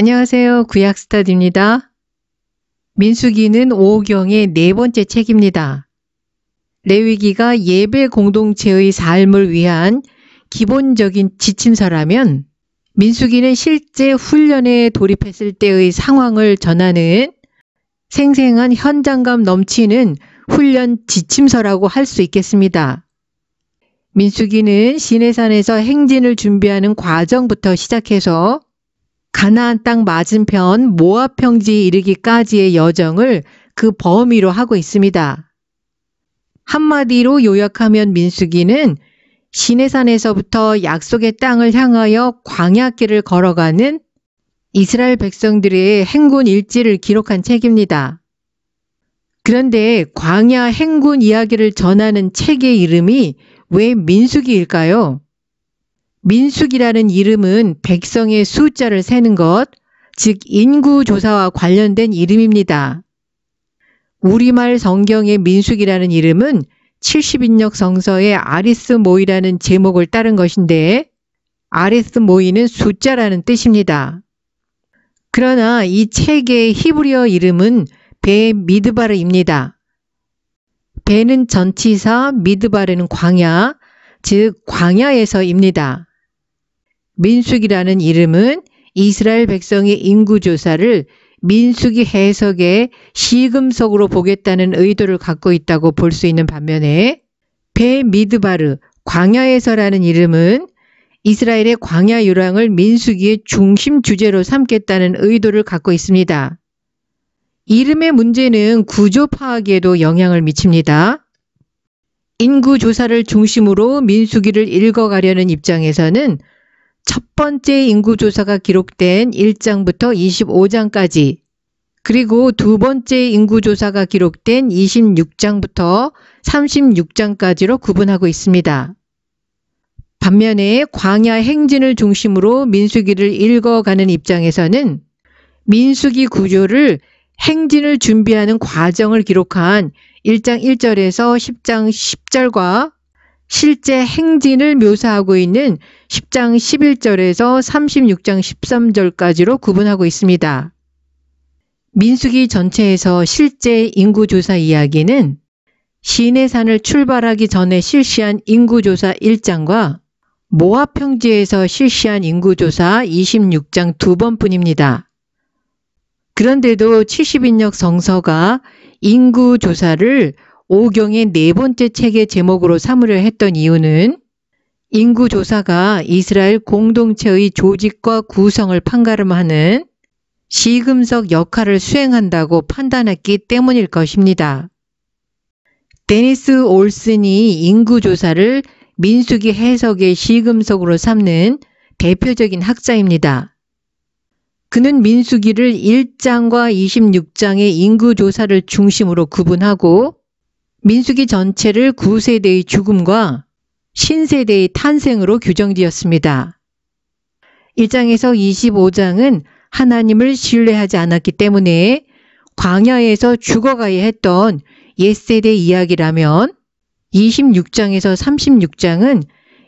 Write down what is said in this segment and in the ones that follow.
안녕하세요. 구약스터디입니다. 민수기는 5경의 네 번째 책입니다. 레위기가 예배 공동체의 삶을 위한 기본적인 지침서라면 민수기는 실제 훈련에 돌입했을 때의 상황을 전하는 생생한 현장감 넘치는 훈련 지침서라고 할 수 있겠습니다. 민수기는 시내산에서 행진을 준비하는 과정부터 시작해서 가나안 땅 맞은편 모압 평지에 이르기까지의 여정을 그 범위로 하고 있습니다. 한마디로 요약하면 민수기는 시내산에서부터 약속의 땅을 향하여 광야길을 걸어가는 이스라엘 백성들의 행군 일지를 기록한 책입니다. 그런데 광야 행군 이야기를 전하는 책의 이름이 왜 민수기일까요? 민수기라는 이름은 백성의 숫자를 세는 것, 즉 인구조사와 관련된 이름입니다. 우리말 성경의 민수기라는 이름은 70인역 성서의 아리스 모이라는 제목을 따른 것인데 아리스 모이는 숫자라는 뜻입니다. 그러나 이 책의 히브리어 이름은 베 미드바르입니다. 베는 전치사, 미드바르는 광야, 즉 광야에서입니다. 민수기라는 이름은 이스라엘 백성의 인구조사를 민수기 해석의 시금석으로 보겠다는 의도를 갖고 있다고 볼 수 있는 반면에 베 미드바르, 광야에서라는 이름은 이스라엘의 광야 유랑을 민수기의 중심 주제로 삼겠다는 의도를 갖고 있습니다. 이름의 문제는 구조 파악에도 영향을 미칩니다. 인구조사를 중심으로 민수기를 읽어가려는 입장에서는 첫 번째 인구조사가 기록된 1장부터 25장까지 그리고 두 번째 인구조사가 기록된 26장부터 36장까지로 구분하고 있습니다. 반면에 광야 행진을 중심으로 민수기를 읽어가는 입장에서는 민수기 구조를 행진을 준비하는 과정을 기록한 1장 1절에서 10장 10절과 실제 행진을 묘사하고 있는 10장 11절에서 36장 13절까지로 구분하고 있습니다. 민수기 전체에서 실제 인구조사 이야기는 시내산을 출발하기 전에 실시한 인구조사 1장과 모압 평지에서 실시한 인구조사 26장 두 번뿐입니다. 그런데도 70인역 성서가 인구조사를 5경의 네 번째 책의 제목으로 삼으려 했던 이유는 인구조사가 이스라엘 공동체의 조직과 구성을 판가름하는 시금석 역할을 수행한다고 판단했기 때문일 것입니다. 데니스 올슨이 인구조사를 민수기 해석의 시금석으로 삼는 대표적인 학자입니다. 그는 민수기를 1장과 26장의 인구조사를 중심으로 구분하고 민수기 전체를 구세대의 죽음과 신세대의 탄생으로 규정지었습니다. 1장에서 25장은 하나님을 신뢰하지 않았기 때문에 광야에서 죽어가야 했던 옛세대 이야기라면 26장에서 36장은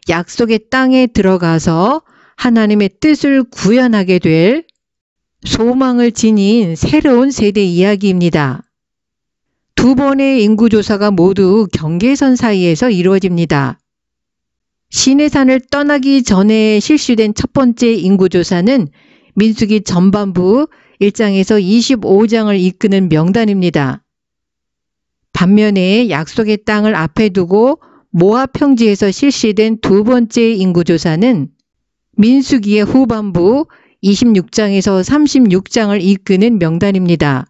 약속의 땅에 들어가서 하나님의 뜻을 구현하게 될 소망을 지닌 새로운 세대 이야기입니다. 두 번의 인구조사가 모두 경계선 사이에서 이루어집니다. 시내산을 떠나기 전에 실시된 첫 번째 인구조사는 민수기 전반부 1장에서 25장을 이끄는 명단입니다. 반면에 약속의 땅을 앞에 두고 모압 평지에서 실시된 두 번째 인구조사는 민수기의 후반부 26장에서 36장을 이끄는 명단입니다.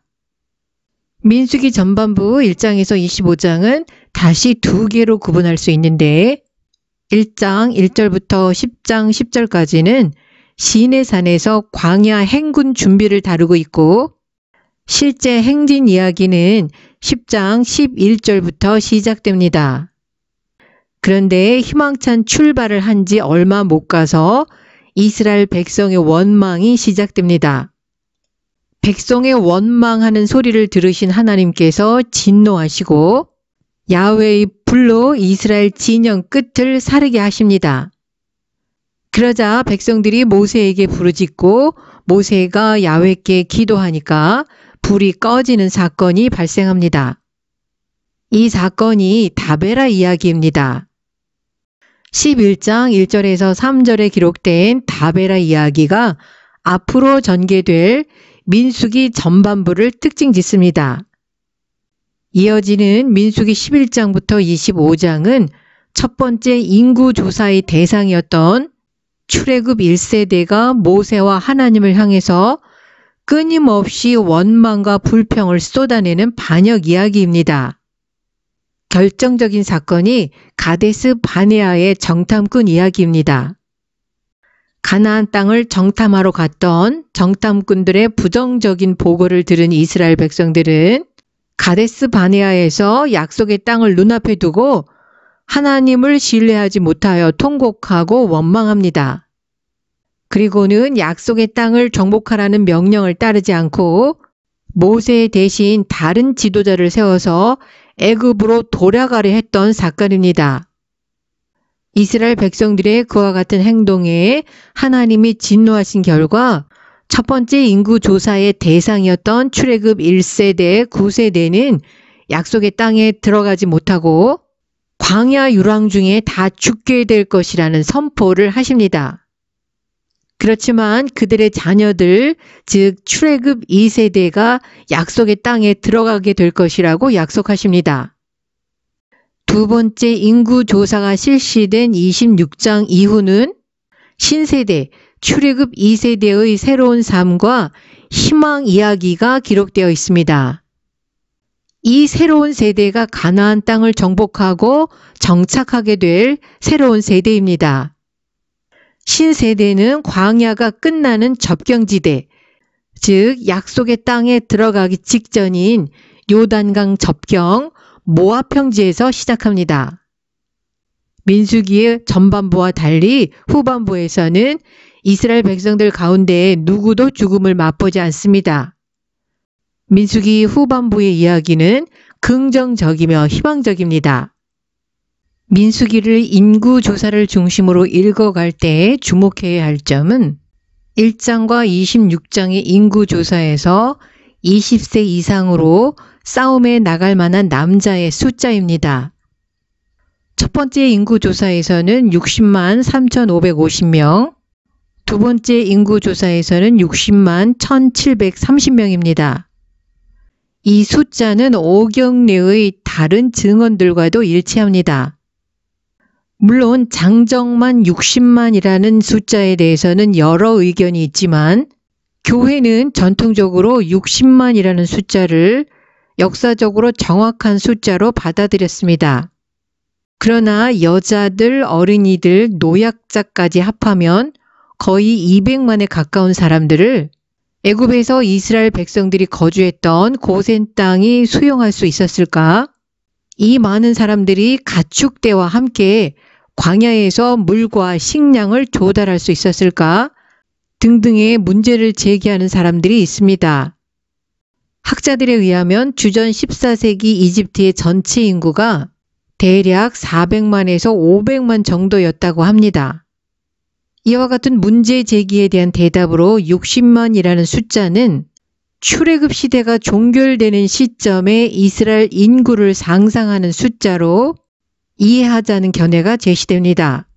민수기 전반부 1장에서 25장은 다시 두 개로 구분할 수 있는데 1장 1절부터 10장 10절까지는 시내산에서 광야 행군 준비를 다루고 있고 실제 행진 이야기는 10장 11절부터 시작됩니다. 그런데 희망찬 출발을 한 지 얼마 못 가서 이스라엘 백성의 원망이 시작됩니다. 백성의 원망하는 소리를 들으신 하나님께서 진노하시고 야훼의 불로 이스라엘 진영 끝을 사르게 하십니다. 그러자 백성들이 모세에게 부르짖고 모세가 야훼께 기도하니까 불이 꺼지는 사건이 발생합니다. 이 사건이 다베라 이야기입니다. 11장 1절에서 3절에 기록된 다베라 이야기가 앞으로 전개될 민수기 전반부를 특징 짓습니다. 이어지는 민수기 11장부터 25장은 첫 번째 인구조사의 대상이었던 출애굽 1세대가 모세와 하나님을 향해서 끊임없이 원망과 불평을 쏟아내는 반역 이야기입니다. 결정적인 사건이 가데스 바네아의 정탐꾼 이야기입니다. 가나안 땅을 정탐하러 갔던 정탐꾼들의 부정적인 보고를 들은 이스라엘 백성들은 가데스 바네아에서 약속의 땅을 눈앞에 두고 하나님을 신뢰하지 못하여 통곡하고 원망합니다. 그리고는 약속의 땅을 정복하라는 명령을 따르지 않고 모세 대신 다른 지도자를 세워서 애굽으로 돌아가려 했던 사건입니다. 이스라엘 백성들의 그와 같은 행동에 하나님이 진노하신 결과 첫 번째 인구조사의 대상이었던 출애굽 1세대, 9세대는 약속의 땅에 들어가지 못하고 광야 유랑 중에 다 죽게 될 것이라는 선포를 하십니다. 그렇지만 그들의 자녀들, 즉 출애굽 2세대가 약속의 땅에 들어가게 될 것이라고 약속하십니다. 두 번째 인구조사가 실시된 26장 이후는 신세대, 출애굽 2세대의 새로운 삶과 희망 이야기가 기록되어 있습니다. 이 새로운 세대가 가나안 땅을 정복하고 정착하게 될 새로운 세대입니다. 신세대는 광야가 끝나는 접경지대, 즉 약속의 땅에 들어가기 직전인 요단강 접경 모압 평지에서 시작합니다. 민수기의 전반부와 달리 후반부에서는 이스라엘 백성들 가운데 누구도 죽음을 맛보지 않습니다. 민수기 후반부의 이야기는 긍정적이며 희망적입니다. 민수기를 인구조사를 중심으로 읽어갈 때 주목해야 할 점은 1장과 26장의 인구조사에서 20세 이상으로 싸움에 나갈 만한 남자의 숫자입니다. 첫 번째 인구조사에서는 60만 3,550명, 두 번째 인구조사에서는 60만 1,730명입니다. 이 숫자는 오경 내의 다른 증언들과도 일치합니다. 물론 장정만 60만이라는 숫자에 대해서는 여러 의견이 있지만 교회는 전통적으로 60만이라는 숫자를 역사적으로 정확한 숫자로 받아들였습니다. 그러나 여자들, 어린이들, 노약자까지 합하면 거의 200만에 가까운 사람들을 애굽에서 이스라엘 백성들이 거주했던 고센 땅이 수용할 수 있었을까? 이 많은 사람들이 가축대와 함께 광야에서 물과 식량을 조달할 수 있었을까? 등등의 문제를 제기하는 사람들이 있습니다. 학자들에 의하면 주전 14세기 이집트의 전체 인구가 대략 400만에서 500만 정도였다고 합니다. 이와 같은 문제 제기에 대한 대답으로 60만이라는 숫자는 출애굽 시대가 종결되는 시점에 이스라엘 인구를 상상하는 숫자로 이해하자는 견해가 제시됩니다.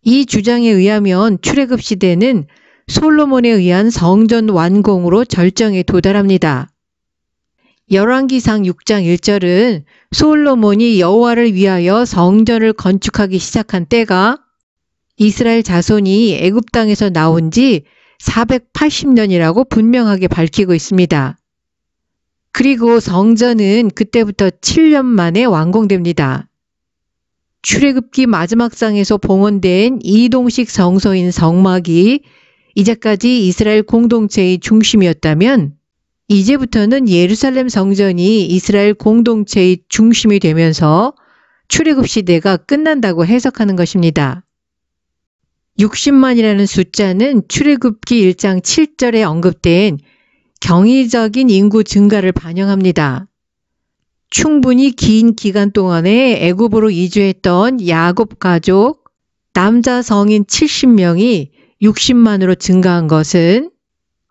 이 주장에 의하면 출애굽 시대는 솔로몬에 의한 성전 완공으로 절정에 도달합니다. 열왕기상 6장 1절은 솔로몬이 여호와를 위하여 성전을 건축하기 시작한 때가 이스라엘 자손이 애굽 땅에서 나온 지 480년이라고 분명하게 밝히고 있습니다. 그리고 성전은 그때부터 7년 만에 완공됩니다. 출애굽기 마지막 장에서 봉헌된 이동식 성소인 성막이 이제까지 이스라엘 공동체의 중심이었다면 이제부터는 예루살렘 성전이 이스라엘 공동체의 중심이 되면서 출애굽 시대가 끝난다고 해석하는 것입니다. 60만이라는 숫자는 출애굽기 1장 7절에 언급된 경이적인 인구 증가를 반영합니다. 충분히 긴 기간 동안에 애굽으로 이주했던 야곱 가족 남자 성인 70명이 60만으로 증가한 것은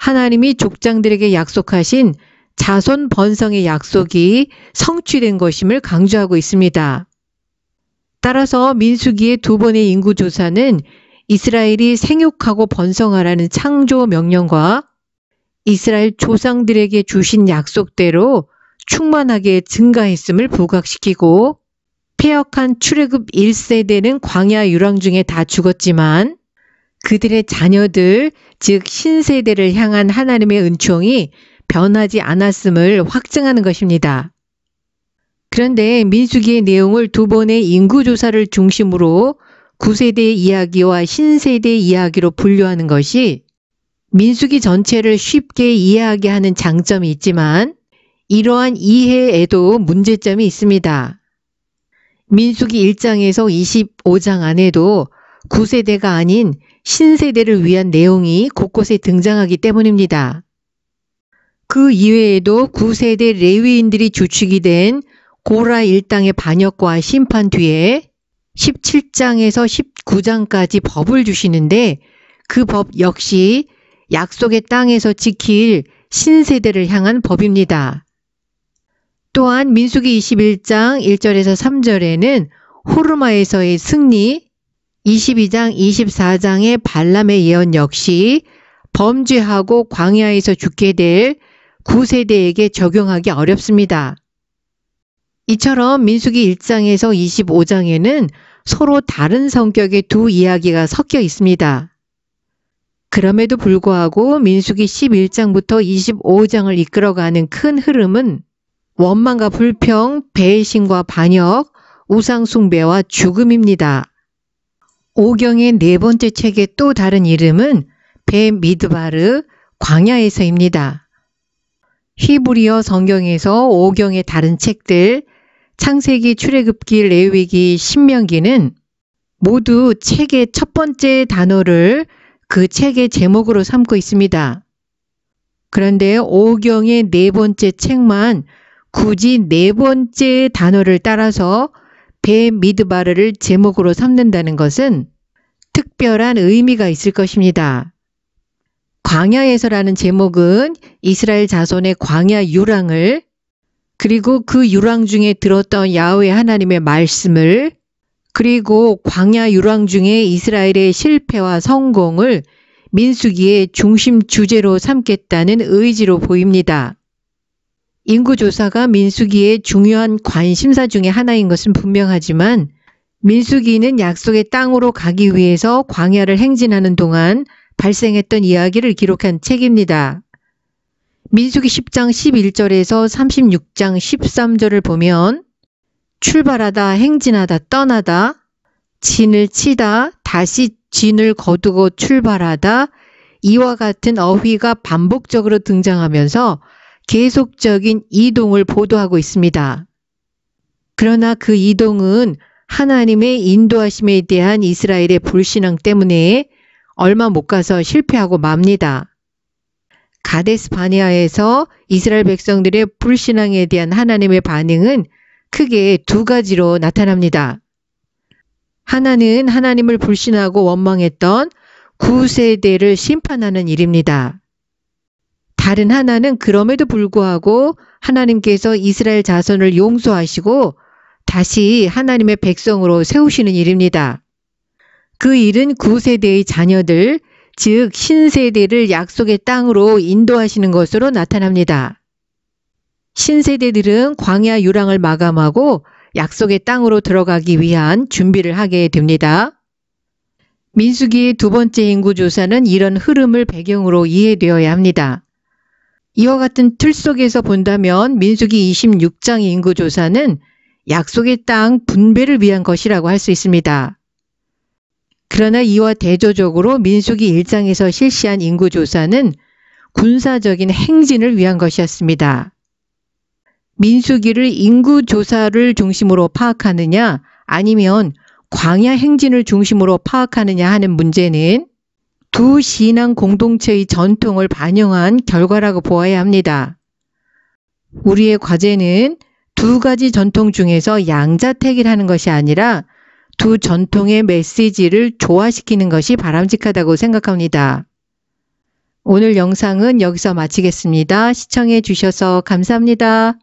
하나님이 족장들에게 약속하신 자손 번성의 약속이 성취된 것임을 강조하고 있습니다. 따라서 민수기의 두 번의 인구조사는 이스라엘이 생육하고 번성하라는 창조 명령과 이스라엘 조상들에게 주신 약속대로 충만하게 증가했음을 부각시키고, 패역한 출애굽 1세대는 광야 유랑 중에 다 죽었지만 그들의 자녀들, 즉 신세대를 향한 하나님의 은총이 변하지 않았음을 확증하는 것입니다. 그런데 민수기의 내용을 두 번의 인구조사를 중심으로 9세대의 이야기와 신세대의 이야기로 분류하는 것이 민수기 전체를 쉽게 이해하게 하는 장점이 있지만 이러한 이해에도 문제점이 있습니다. 민수기 1장에서 25장 안에도 9세대가 아닌 신세대를 위한 내용이 곳곳에 등장하기 때문입니다. 그 이외에도 9세대 레위인들이 주축이 된 고라 일당의 반역과 심판 뒤에 17장에서 19장까지 법을 주시는데 그 법 역시 약속의 땅에서 지킬 신세대를 향한 법입니다. 또한 민수기 21장 1절에서 3절에는 호르마에서의 승리, 22장 24장의 발람의 예언 역시 범죄하고 광야에서 죽게 될 9세대에게 적용하기 어렵습니다. 이처럼 민수기 1장에서 25장에는 서로 다른 성격의 두 이야기가 섞여 있습니다. 그럼에도 불구하고 민수기 11장부터 25장을 이끌어가는 큰 흐름은 원망과 불평, 배신과 반역, 우상숭배와 죽음입니다. 오경의 네 번째 책의 또 다른 이름은 베미드바르, 광야에서입니다. 히브리어 성경에서 오경의 다른 책들, 창세기, 출애굽기, 레위기, 신명기는 모두 책의 첫 번째 단어를 그 책의 제목으로 삼고 있습니다. 그런데 오경의 네 번째 책만 굳이 네 번째 단어를 따라서 베미드바르를 제목으로 삼는다는 것은 특별한 의미가 있을 것입니다. 광야에서라는 제목은 이스라엘 자손의 광야 유랑을, 그리고 그 유랑 중에 들었던 야훼 하나님의 말씀을, 그리고 광야 유랑 중에 이스라엘의 실패와 성공을 민수기의 중심 주제로 삼겠다는 의지로 보입니다. 인구조사가 민수기의 중요한 관심사 중에 하나인 것은 분명하지만 민수기는 약속의 땅으로 가기 위해서 광야를 행진하는 동안 발생했던 이야기를 기록한 책입니다. 민수기 10장 11절에서 36장 13절을 보면 출발하다, 행진하다, 떠나다, 진을 치다, 다시 진을 거두고 출발하다, 이와 같은 어휘가 반복적으로 등장하면서 계속적인 이동을 보도하고 있습니다. 그러나 그 이동은 하나님의 인도하심에 대한 이스라엘의 불신앙 때문에 얼마 못 가서 실패하고 맙니다. 가데스 바네아에서 이스라엘 백성들의 불신앙에 대한 하나님의 반응은 크게 두 가지로 나타납니다. 하나는 하나님을 불신하고 원망했던 9세대를 심판하는 일입니다. 다른 하나는 그럼에도 불구하고 하나님께서 이스라엘 자손을 용서하시고 다시 하나님의 백성으로 세우시는 일입니다. 그 일은 9세대의 자녀들, 즉 신세대를 약속의 땅으로 인도하시는 것으로 나타납니다. 신세대들은 광야 유랑을 마감하고 약속의 땅으로 들어가기 위한 준비를 하게 됩니다. 민수기의 두 번째 인구조사는 이런 흐름을 배경으로 이해되어야 합니다. 이와 같은 틀 속에서 본다면 민수기 26장의 인구조사는 약속의 땅 분배를 위한 것이라고 할 수 있습니다. 그러나 이와 대조적으로 민수기 1장에서 실시한 인구조사는 군사적인 행진을 위한 것이었습니다. 민수기를 인구조사를 중심으로 파악하느냐 아니면 광야 행진을 중심으로 파악하느냐 하는 문제는 두 신앙 공동체의 전통을 반영한 결과라고 보아야 합니다. 우리의 과제는 두 가지 전통 중에서 양자택일하는 것이 아니라 두 전통의 메시지를 조화시키는 것이 바람직하다고 생각합니다. 오늘 영상은 여기서 마치겠습니다. 시청해 주셔서 감사합니다.